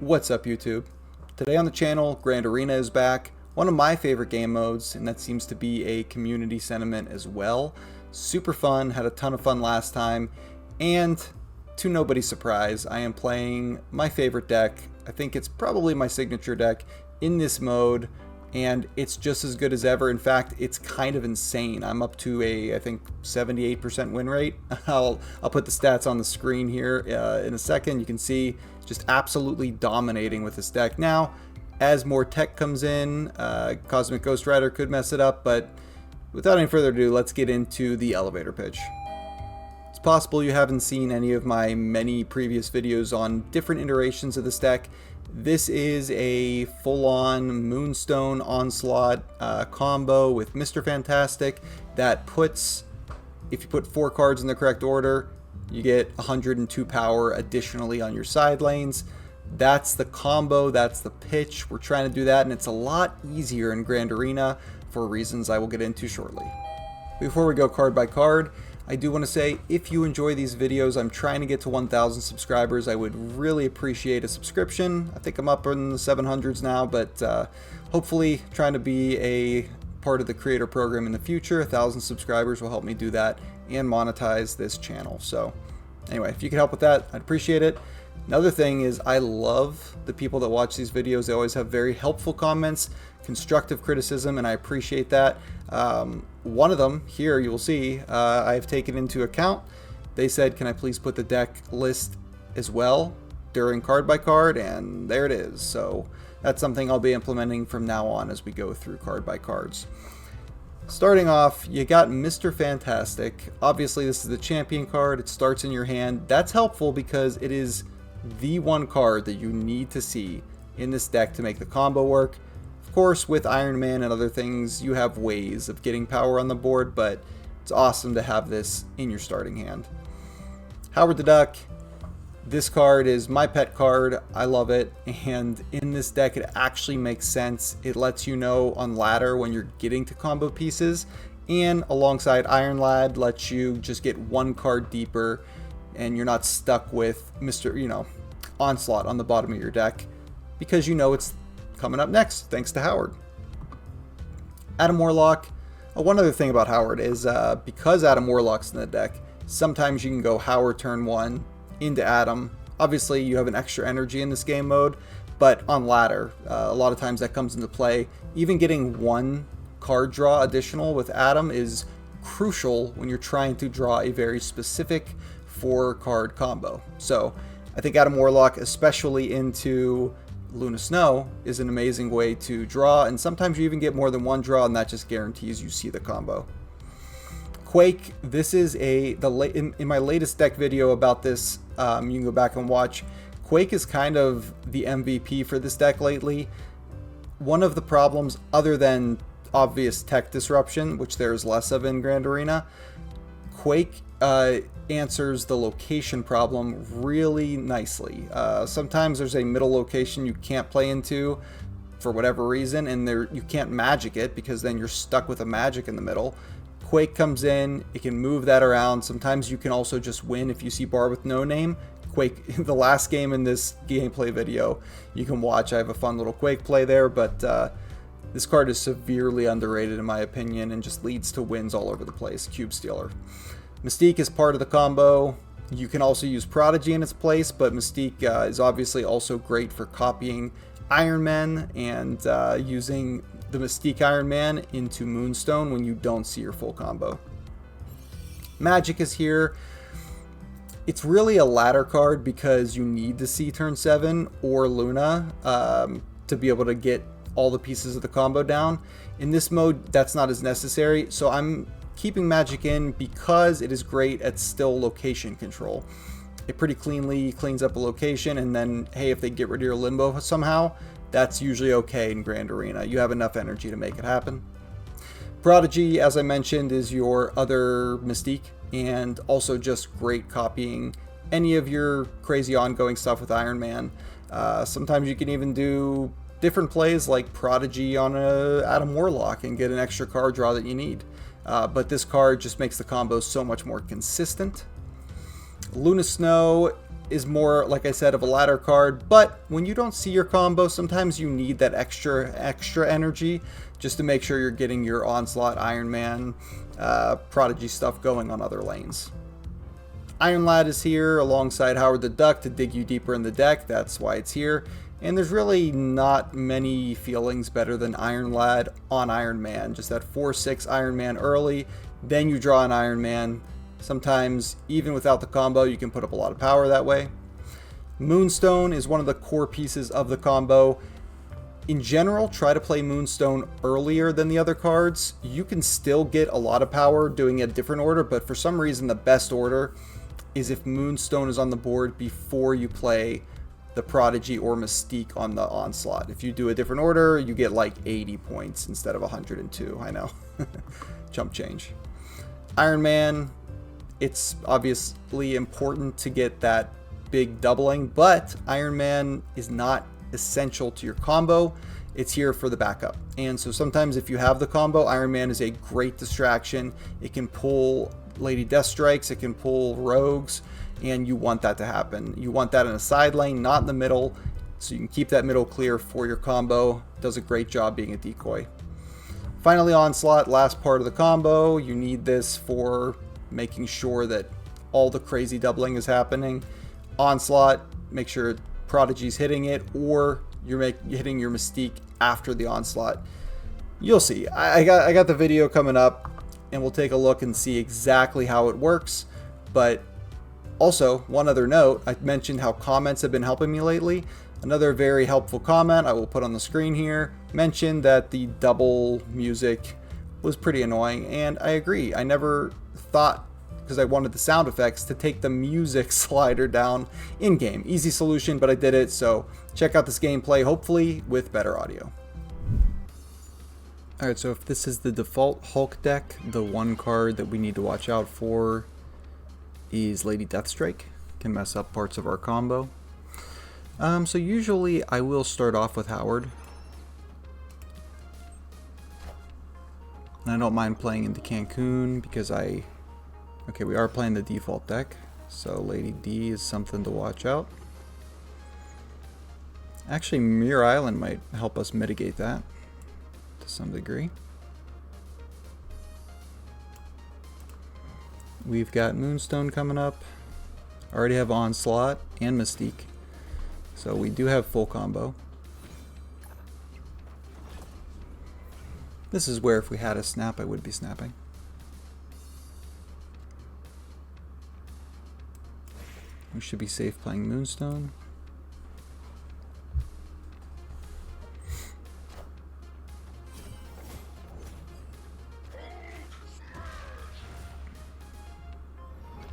What's up, YouTube? Today on the channel, Grand Arena is back. One of my favorite game modes, and that seems to be a community sentiment as well. Super fun, had a ton of fun last time, and to nobody's surprise, I am playing my favorite deck. I think it's probably my signature deck in this mode, and it's just as good as ever. In fact, it's kind of insane. I'm up to a, I think, 78% win rate. I'll put the stats on the screen here in a second. You can see just absolutely dominating with this deck. Now, as more tech comes in, Cosmic Ghost Rider could mess it up, but without any further ado, let's get into the elevator pitch. It's possible you haven't seen any of my many previous videos on different iterations of this deck. This is a full-on Moonstone Onslaught combo with Mr. Fantastic that puts, if you put 4 cards in the correct order, you get 102 power additionally on your side lanes. That's the combo, that's the pitch. We're trying to do that, and it's a lot easier in Grand Arena for reasons I will get into shortly. Before we go card by card, I do want to say, if you enjoy these videos, I'm trying to get to 1,000 subscribers. I would really appreciate a subscription. I think I'm up in the 700s now, but hopefully trying to be a part of the creator program in the future. 1,000 subscribers will help me do that and monetize this channel. So anyway, if you could help with that, I'd appreciate it. Another thing is, I love the people that watch these videos. They always have very helpful comments, constructive criticism, and I appreciate that. One of them here, you will see, I've taken into account. They said, can I please put the deck list as well during card by card, and there it is. So that's something I'll be implementing from now on as we go through card by cards. Starting off, you got Mr. Fantastic. Obviously, this is the champion card. It starts in your hand. That's helpful because it is the one card that you need to see in this deck to make the combo work. Of course, with Iron Man and other things, you have ways of getting power on the board, but it's awesome to have this in your starting hand. Howard the Duck. This card is my pet card. I love it, and in this deck it actually makes sense. It lets you know on ladder when you're getting to combo pieces, and alongside Iron Lad lets you just get one card deeper, and you're not stuck with Mr. Onslaught on the bottom of your deck, because you know it's coming up next, thanks to Howard. Adam Warlock. One other thing about Howard is because Adam Warlock's in the deck, sometimes you can go Howard turn 1 into Adam. Obviously, you have an extra energy in this game mode, but on ladder, a lot of times that comes into play. Even getting one card draw additional with Adam is crucial when you're trying to draw a very specific 4-card combo. So I think Adam Warlock, especially into Luna Snow, is an amazing way to draw, and sometimes you even get more than one draw, and that just guarantees you see the combo. Quake, this is in my latest deck video about this, you can go back and watch. Quake is kind of the MVP for this deck lately. One of the problems, other than obvious tech disruption, which there's less of in Grand Arena, Quake answers the location problem really nicely. Sometimes there's a middle location you can't play into for whatever reason, and you can't magic it because then you're stuck with a magic in the middle. Quake comes in, it can move that around. Sometimes you can also just win if you see bar with no name. Quake, the last game in this gameplay video, you can watch. I have a fun little Quake play there, but this card is severely underrated in my opinion and just leads to wins all over the place. Cube Stealer. Mystique is part of the combo. You can also use Prodigy in its place, but Mystique is obviously also great for copying Iron Man and using the Mystique Iron Man into Moonstone when you don't see your full combo. Magic is here. It's really a ladder card because you need to see turn 7 or Luna to be able to get all the pieces of the combo down. In this mode, that's not as necessary, so I'm keeping Magic in because it is great at still location control. It pretty cleanly cleans up a location, and then, hey, if they get rid of your Limbo somehow, that's usually okay in Grand Arena. You have enough energy to make it happen. Prodigy, as I mentioned, is your other Mystique, and also just great copying any of your crazy ongoing stuff with Iron Man. Sometimes you can even do different plays like Prodigy on a Adam Warlock and get an extra card draw that you need. But this card just makes the combo so much more consistent. Luna Snow is more, like I said, of a ladder card, but when you don't see your combo, sometimes you need that extra energy just to make sure you're getting your Onslaught, Iron Man, Prodigy stuff going on other lanes. Iron Lad is here alongside Howard the Duck to dig you deeper in the deck. That's why it's here. And there's really not many feelings better than Iron Lad on Iron Man. Just that 4/6 Iron Man early, then you draw an Iron Man. Sometimes, even without the combo, you can put up a lot of power that way. Moonstone is one of the core pieces of the combo. In general, try to play Moonstone earlier than the other cards. You can still get a lot of power doing a different order, but for some reason the best order is if Moonstone is on the board before you play the Prodigy or Mystique on the Onslaught. If you do a different order, you get like 80 points instead of 102. I know. Chump change. Iron Man, it's obviously important to get that big doubling, but Iron Man is not essential to your combo. It's here for the backup. And so sometimes if you have the combo, Iron Man is a great distraction. It can pull Lady Deathstrikes, it can pull rogues, and you want that to happen. You want that in a side lane, not in the middle, so you can keep that middle clear for your combo. Does a great job being a decoy. Finally, Onslaught, last part of the combo. You need this for making sure that all the crazy doubling is happening. Onslaught, make sure Prodigy's hitting it, or you're hitting your Mystique after the Onslaught. You'll see. I got the video coming up, and we'll take a look and see exactly how it works. But also, one other note, I mentioned how comments have been helping me lately. Another very helpful comment I will put on the screen here mentioned that the double music was pretty annoying, and I agree. I never thought, because I wanted the sound effects, to take the music slider down in-game. Easy solution, but I did it, so check out this gameplay, hopefully with better audio. Alright, so if this is the default Hulk deck, the one card that we need to watch out for is Lady Deathstrike. Can mess up parts of our combo. So usually I will start off with Howard. And I don't mind playing into Cancun because okay, we are playing the default deck, so Lady D is something to watch out. Actually, Muir Island might help us mitigate that to some degree. We've got Moonstone coming up. Already have Onslaught and Mystique, so we do have full combo. This is where if we had a snap, I would be snapping. We should be safe playing Moonstone.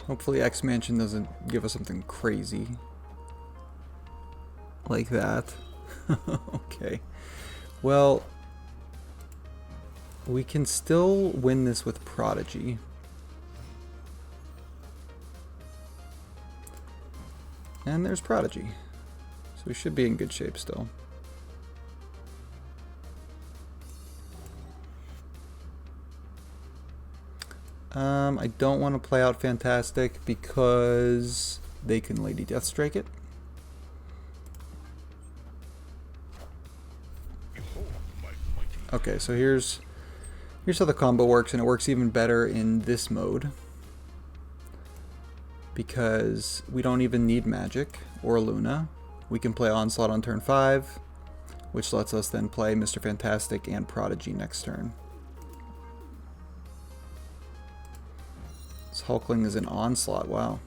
Hopefully X-Mansion doesn't give us something crazy like that. Okay. Well, we can still win this with Prodigy. And there's Prodigy. So we should be in good shape still. I don't want to play out Fantastic because they can Lady Deathstrike it. Okay, so here's how the combo works, and it works even better in this mode because we don't even need Magic or Luna. We can play Onslaught on turn 5, which lets us then play Mr. Fantastic and Prodigy next turn. This Hulkling is an Onslaught, wow.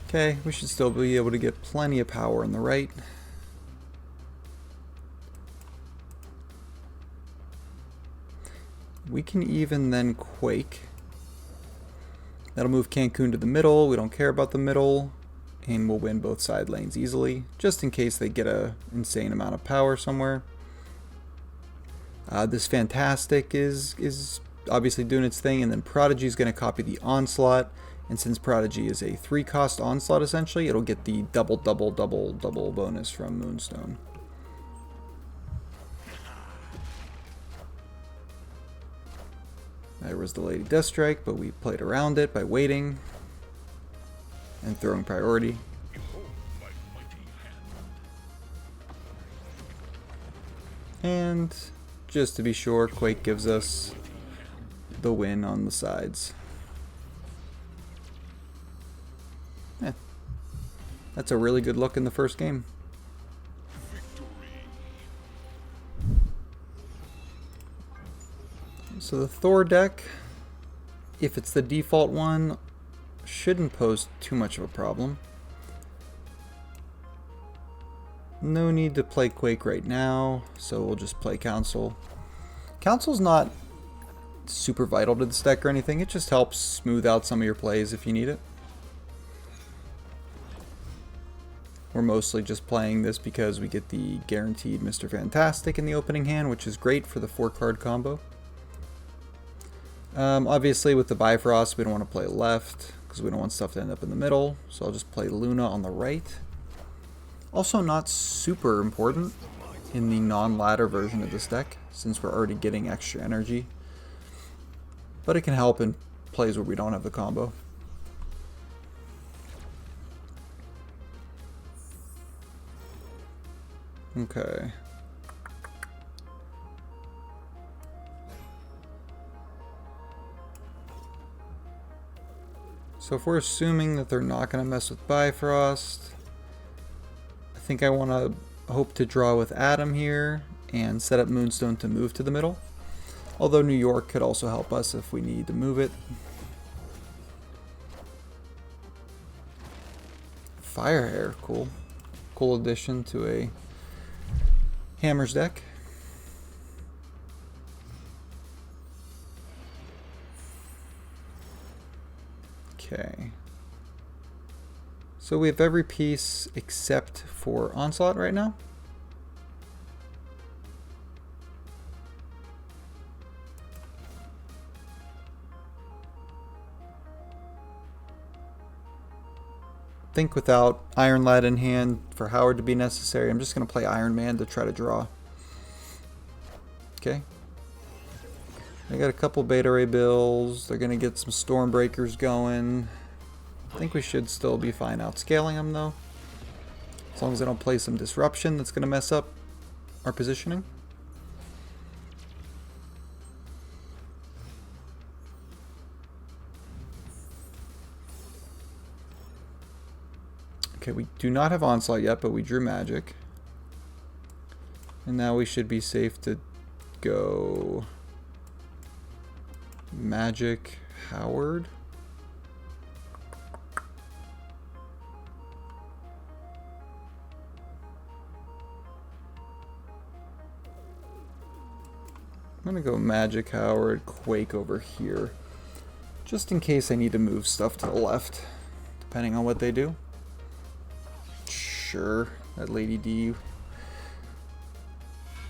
Okay, we should still be able to get plenty of power on the right. We can even then Quake. That'll move Cancun to the middle. We don't care about the middle. And we'll win both side lanes easily, just in case they get an insane amount of power somewhere. This Fantastic is obviously doing its thing, and then Prodigy is going to copy the Onslaught. And since Prodigy is a 3-cost Onslaught, essentially, it'll get the double bonus from Moonstone. There was the Lady Deathstrike, but we played around it by waiting and throwing priority. And just to be sure, Quake gives us the win on the sides. Yeah. That's a really good look in the first game. So the Thor deck, if it's the default one, shouldn't pose too much of a problem. No need to play Quake right now, so we'll just play Council. Council's not super vital to this deck or anything, it just helps smooth out some of your plays if you need it. We're mostly just playing this because we get the guaranteed Mr. Fantastic in the opening hand, which is great for the 4-card combo. Obviously with the Bifrost we don't want to play left because we don't want stuff to end up in the middle, so I'll just play Luna on the right. Also not super important in the non-ladder version of this deck since we're already getting extra energy, but it can help in plays where we don't have the combo. Okay. So if we're assuming that they're not going to mess with Bifrost, I think I want to hope to draw with Adam here and set up Moonstone to move to the middle. Although New York could also help us if we need to move it. Firehair, cool. Cool addition to a Hammers deck. Okay. So we have every piece except for Onslaught right now. I think without Iron Lad in hand for Howard to be necessary, I'm just going to play Iron Man to try to draw. Okay. I got a couple Beta Ray Bills. They're going to get some Stormbreakers going. I think we should still be fine outscaling them though. As long as I don't play some Disruption that's going to mess up our positioning. Okay, we do not have Onslaught yet, but we drew Magic. And now we should be safe to go Magic Howard. I'm going to go Magic Howard, Quake over here. Just in case I need to move stuff to the left, depending on what they do. Sure, that Lady D.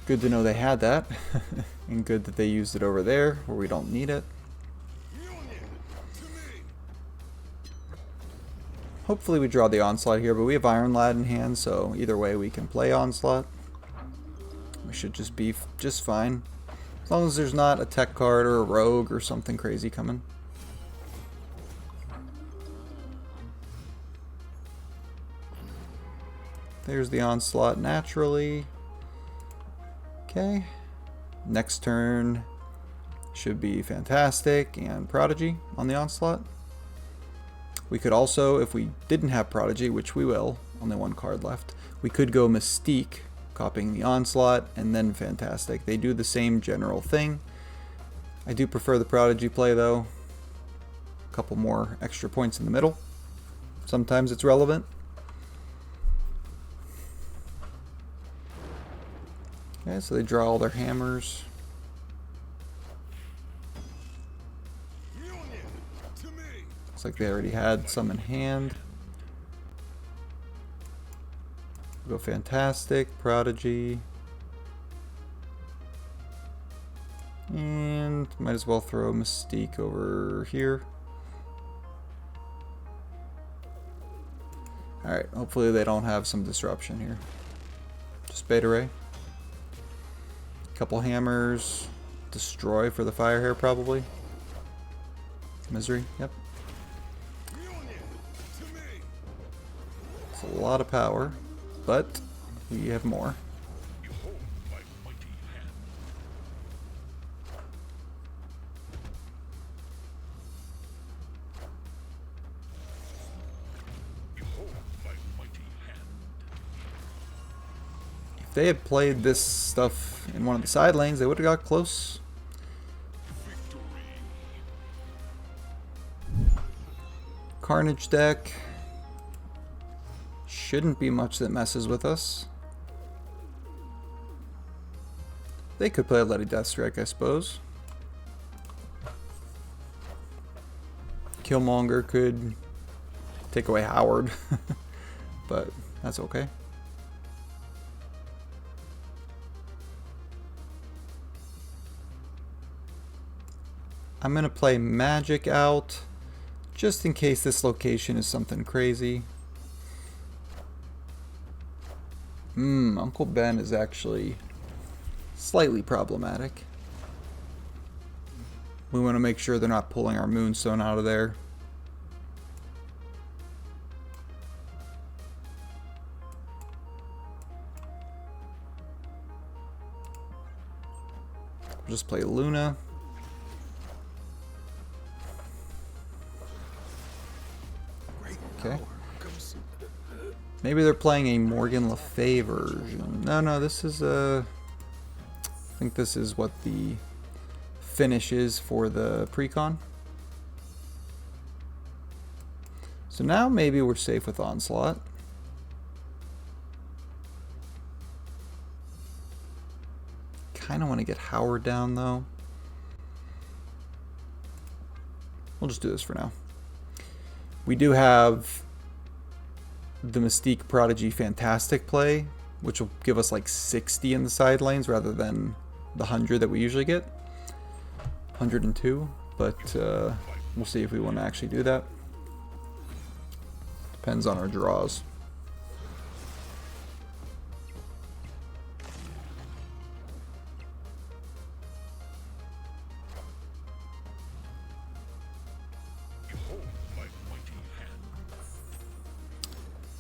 Good to know they had that. And good that they used it over there where we don't need it. Hopefully we draw the Onslaught here, but we have Iron Lad in hand, so either way we can play Onslaught. We should just be just fine. As long as there's not a tech card or a rogue or something crazy coming. There's the Onslaught naturally. Okay. Next turn should be Fantastic and Prodigy on the Onslaught. We could also, if we didn't have Prodigy, which we will, only one card left, we could go Mystique, copying the Onslaught, and then Fantastic. They do the same general thing. I do prefer the Prodigy play though. A couple more extra points in the middle. Sometimes it's relevant. Okay, so they draw all their hammers. Looks like they already had some in hand. We'll go Fantastic, Prodigy. And might as well throw Mystique over here. Alright, hopefully they don't have some disruption here. Just Beta Ray. Couple hammers. Destroy for the Firehair probably. Misery, yep. It's a lot of power, but we have more. If they had played this stuff in one of the side lanes, they would have got close. Carnage deck. Shouldn't be much that messes with us. They could play a Bloody Deathstrike, I suppose. Killmonger could take away Howard, but that's okay. I'm gonna play Magic out, just in case this location is something crazy. Uncle Ben is actually slightly problematic. We want to make sure they're not pulling our Moonstone out of there. We'll just play Luna. Okay. Maybe they're playing a Morgan Le Fay version. No, this is I think this is what the finish is for the precon. So now maybe we're safe with Onslaught. Kind of want to get Howard down though. We'll just do this for now. We do have the Mystique Prodigy Fantastic play, which will give us like 60 in the side lanes rather than the 100 that we usually get. 102, but we'll see if we want to actually do that. Depends on our draws.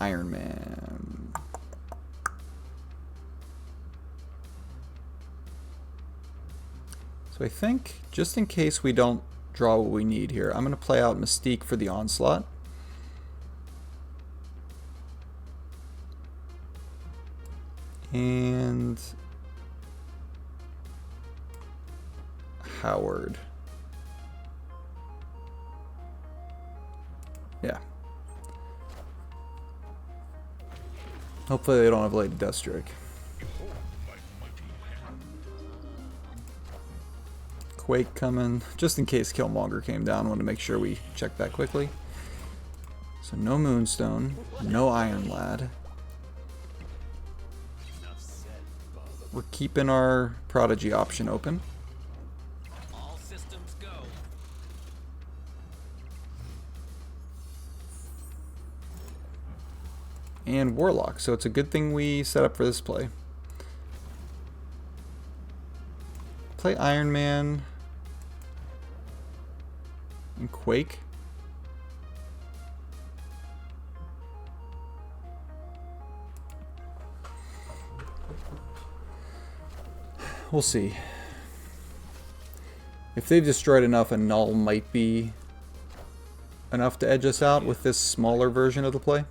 Iron Man. So I think, just in case we don't draw what we need here, I'm going to play out Mystique for the Onslaught. And Howard. Yeah. Hopefully they don't have Lady Deathstrike. Quake coming, just in case Killmonger came down. I want to make sure we check that quickly. So no Moonstone, no Iron Lad. We're keeping our Prodigy option open. All systems go. And Warlock, so it's a good thing we set up for this play. Play Iron Man and Quake. We'll see. If they've destroyed enough, a Null might be enough to edge us out with this smaller version of the play.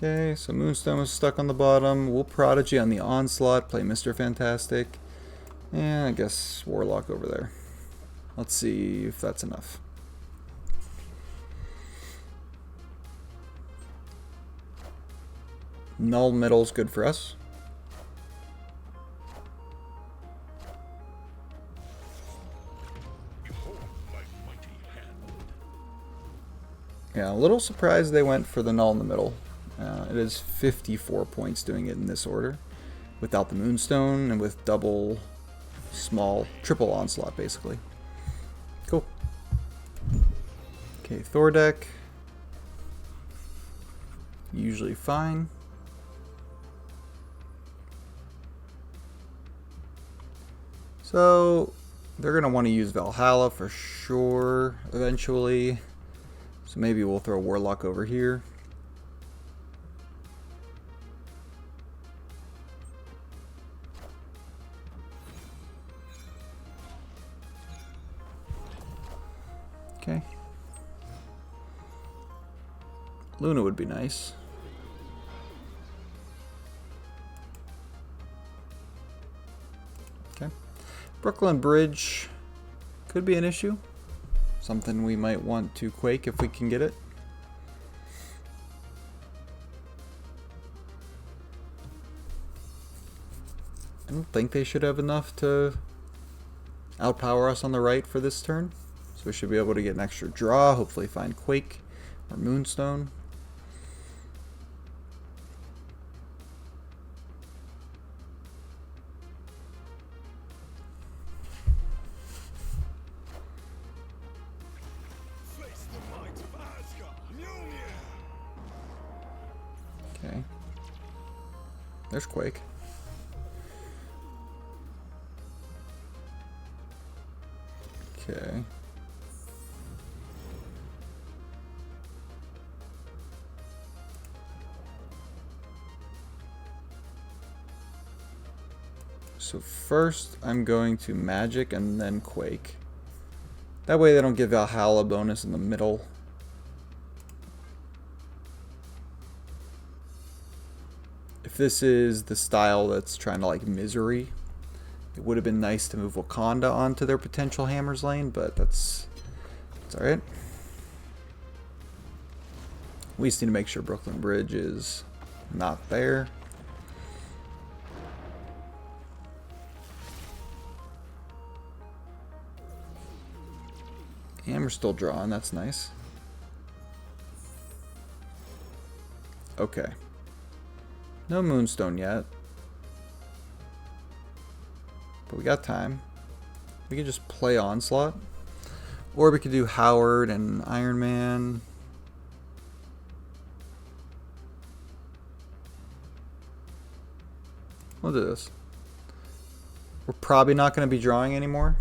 Okay, so Moonstone is stuck on the bottom. We'll Prodigy on the Onslaught, play Mr. Fantastic. And I guess Warlock over there. Let's see if that's enough. Null middle's good for us. Yeah, a little surprised they went for the Null in the middle. It is 54 points doing it in this order, without the Moonstone and with double, triple Onslaught basically. Cool. Okay, Thor deck. Usually fine. So they're going to want to use Valhalla for sure eventually. So maybe we'll throw Warlock over here. Okay. Luna would be nice. Okay. Brooklyn Bridge could be an issue. Something we might want to Quake if we can get it. I don't think they should have enough to outpower us on the right for this turn. So we should be able to get an extra draw, hopefully find Quake or Moonstone. Okay. There's Quake. Okay. So first I'm going to Magic and then Quake. That way they don't give Valhalla bonus in the middle. If this is the style that's trying to like Misery, it would have been nice to move Wakanda onto their potential Hammers lane, but that's alright. We just need to make sure Brooklyn Bridge is not there. Hammer's still drawing, that's nice. Okay. No Moonstone yet. But we got time. We could just play Onslaught. Or we could do Howard and Iron Man. We'll do this. We're probably not going to be drawing anymore.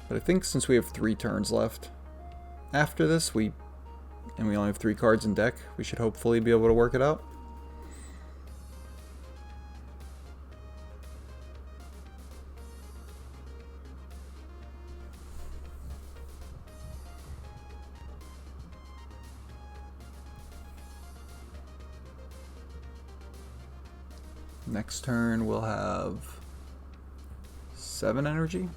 But I think since we have 3 turns left after this, we only have 3 cards in deck, we should hopefully be able to work it out. Next turn we'll have 7 energy.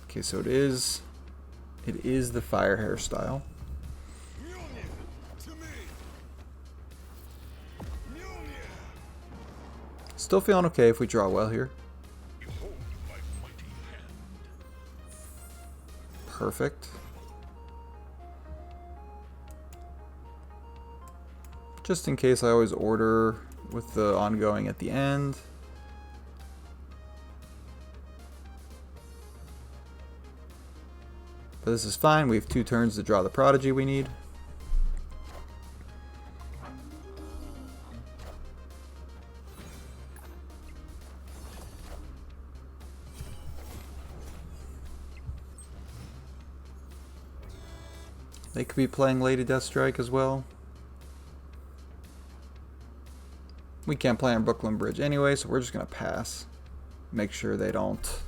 Okay, so it is the fire hairstyle. Still feeling okay if we draw well here. Perfect. Just in case, I always order with the ongoing at the end. But this is fine. We have 2 turns to draw the Prodigy we need. They could be playing Lady Deathstrike as well. We can't play on Brooklyn Bridge anyway, so we're just going to pass. Make sure they don't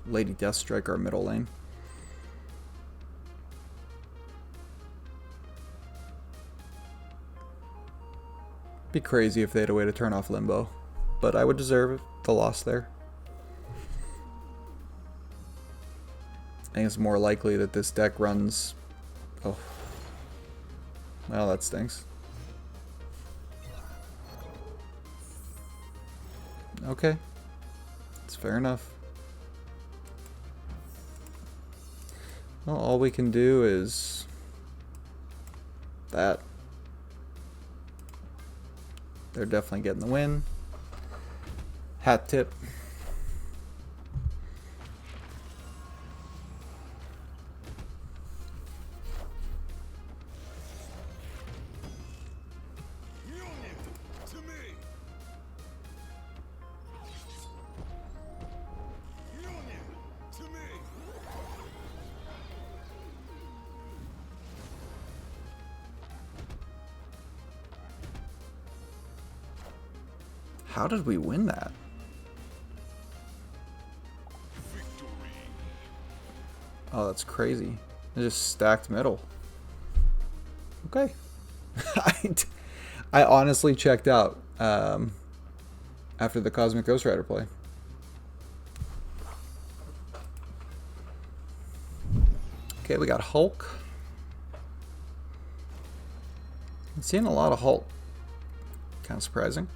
Lady Deathstrike our middle lane. Be crazy if they had a way to turn off Limbo, but I would deserve the loss there. I think it's more likely that this deck runs... Oh. Well, that stinks. Okay. It's fair enough. Well, all we can do is that. They're definitely getting the win. Hat tip. How did we win that? Oh, that's crazy. They just stacked metal. Okay. I honestly checked out after the Cosmic Ghost Rider play. Okay, we got Hulk. I'm seeing a lot of Hulk. Kind of surprising.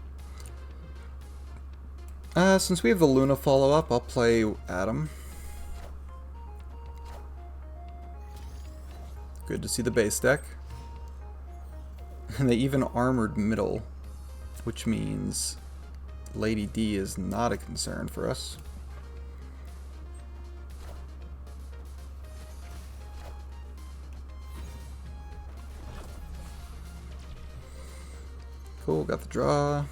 Since we have the Luna follow-up, I'll play Adam. Good to see the base deck. And they even armored middle, which means Lady D is not a concern for us. Cool, got the draw.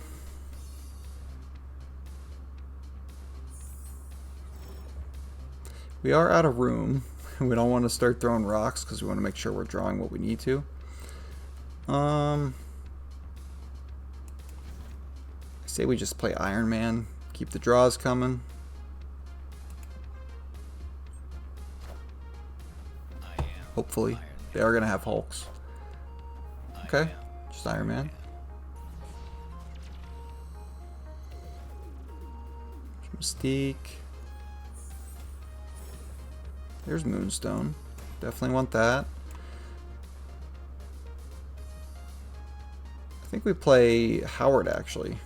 We are out of room. We don't want to start throwing rocks because we want to make sure we're drawing what we need to. I say we just play Iron Man, keep the draws coming. Hopefully. They are going to have Hulks. Okay, just Iron Man. Mystique. There's Moonstone. Definitely want that. I think we play Howard actually.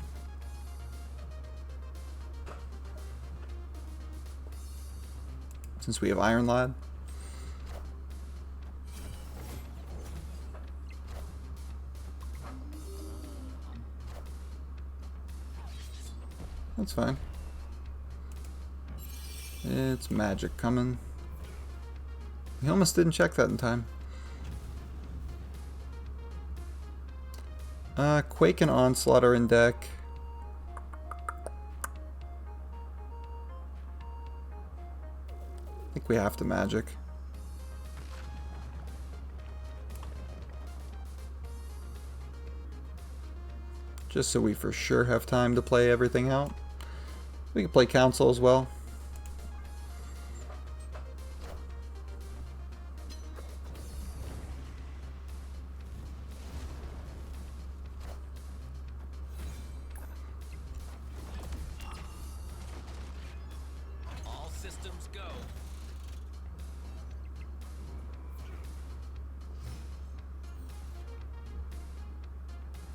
Since we have Iron Lad. That's fine. It's magic coming. He almost didn't check that in time. Quake and Onslaught are in deck. I think we have to magic. Just so we for sure have time to play everything out. We can play Council as well. All systems go.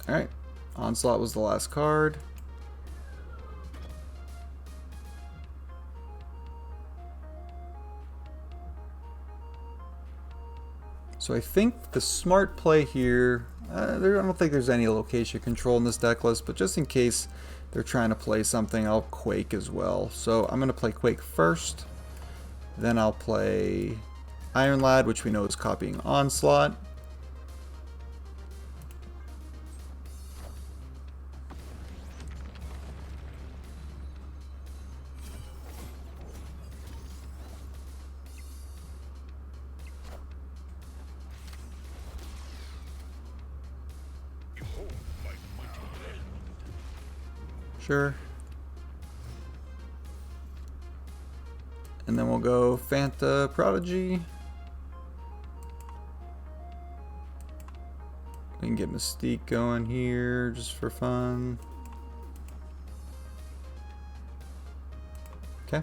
Alright. Onslaught was the last card. So I think the smart play here, I don't think there's any location control in this deck list, but just in case they're trying to play something, I'll Quake as well. So I'm going to play Quake first, then I'll play Iron Lad, which we know is copying Onslaught. Sure. And then we'll go Fanta Prodigy. We can get Mystique going here just for fun. Okay.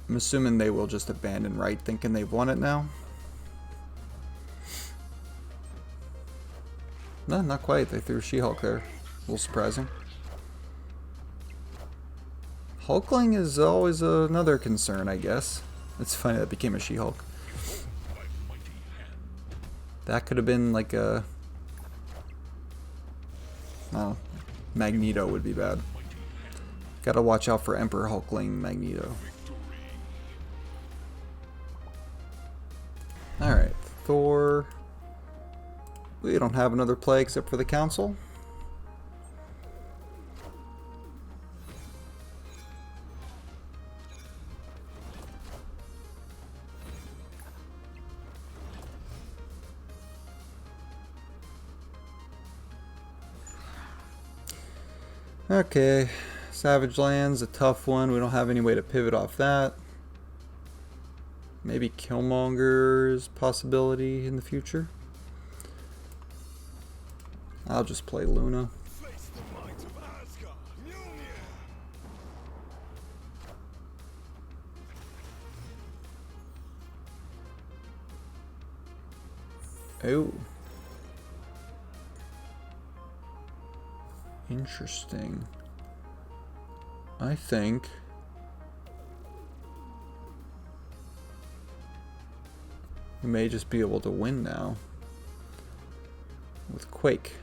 I'm assuming they will just abandon right, thinking they've won it now. No, not quite. They threw She-Hulk there. A little surprising. Hulkling is always another concern, I guess. It's funny that became a She-Hulk. That could have been like a... Oh, Magneto would be bad. Gotta watch out for Emperor Hulkling Magneto. Alright, Thor. We don't have another play except for the Council. Okay, Savage Lands, a tough one. We don't have any way to pivot off that. Maybe Killmonger's possibility in the future. I'll just play Luna. Oh. Interesting. I think we may just be able to win now with Quake.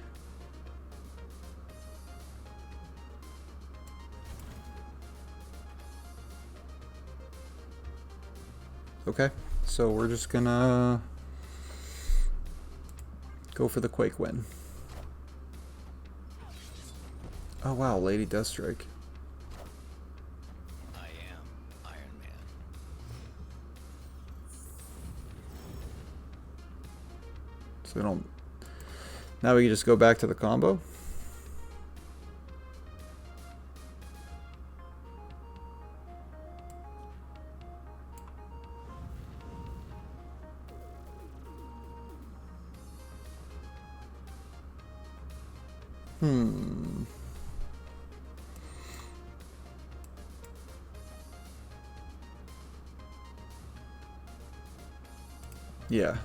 Okay, so we're just gonna go for the Quake win. Oh wow, Lady Deathstrike. I am Iron Man. So we don't... Now we can just go back to the combo. Yeah.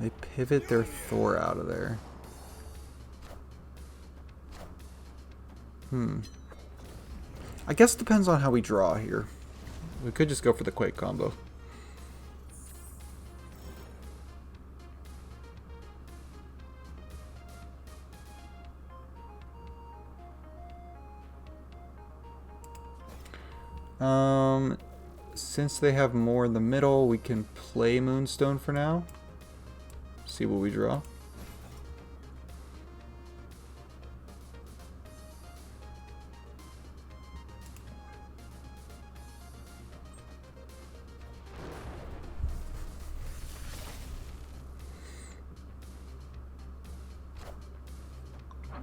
They pivot their Thor out of there. I guess it depends on how we draw here. We could just go for the Quake combo. Since they have more in the middle, we can play Moonstone for now. See what we draw.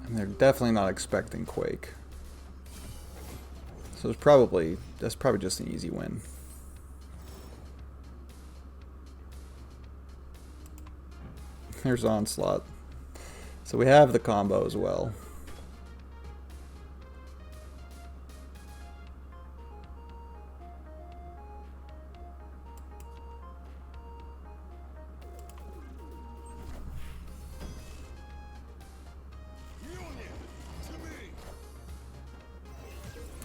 And they're definitely not expecting Quake. So that's probably just an easy win. There's Onslaught. So we have the combo as well.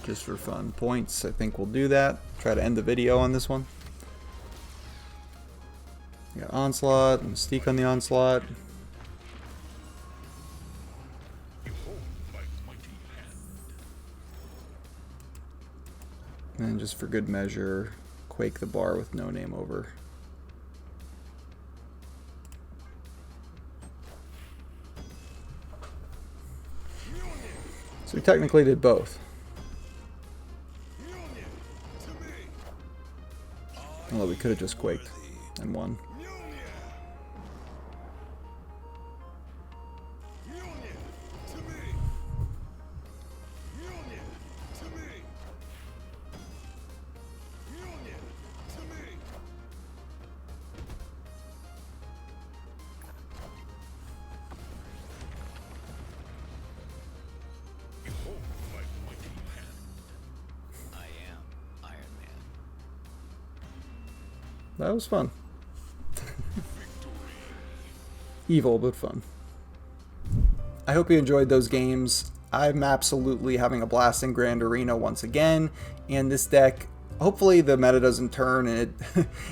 Just for fun points, I think we'll do that. Try to end the video on this one. We got Onslaught, Mystique on the Onslaught. And just for good measure, Quake the bar with no name over. So we technically did both. Although we could have just Quaked and won. That was fun. Evil, but fun. I hope you enjoyed those games. I'm absolutely having a blast in Grand Arena once again, and this deck, hopefully the meta doesn't turn and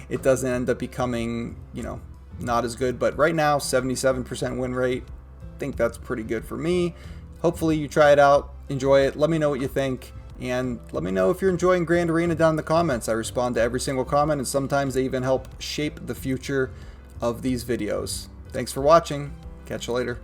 it doesn't end up becoming, you know, not as good, but right now 77% win rate. I think that's pretty good for me. Hopefully you try it out, enjoy it, let me know what you think, and let me know if you're enjoying Grand Arena down in the comments. I respond to every single comment, and sometimes they even help shape the future of these videos. Thanks for watching. Catch you later.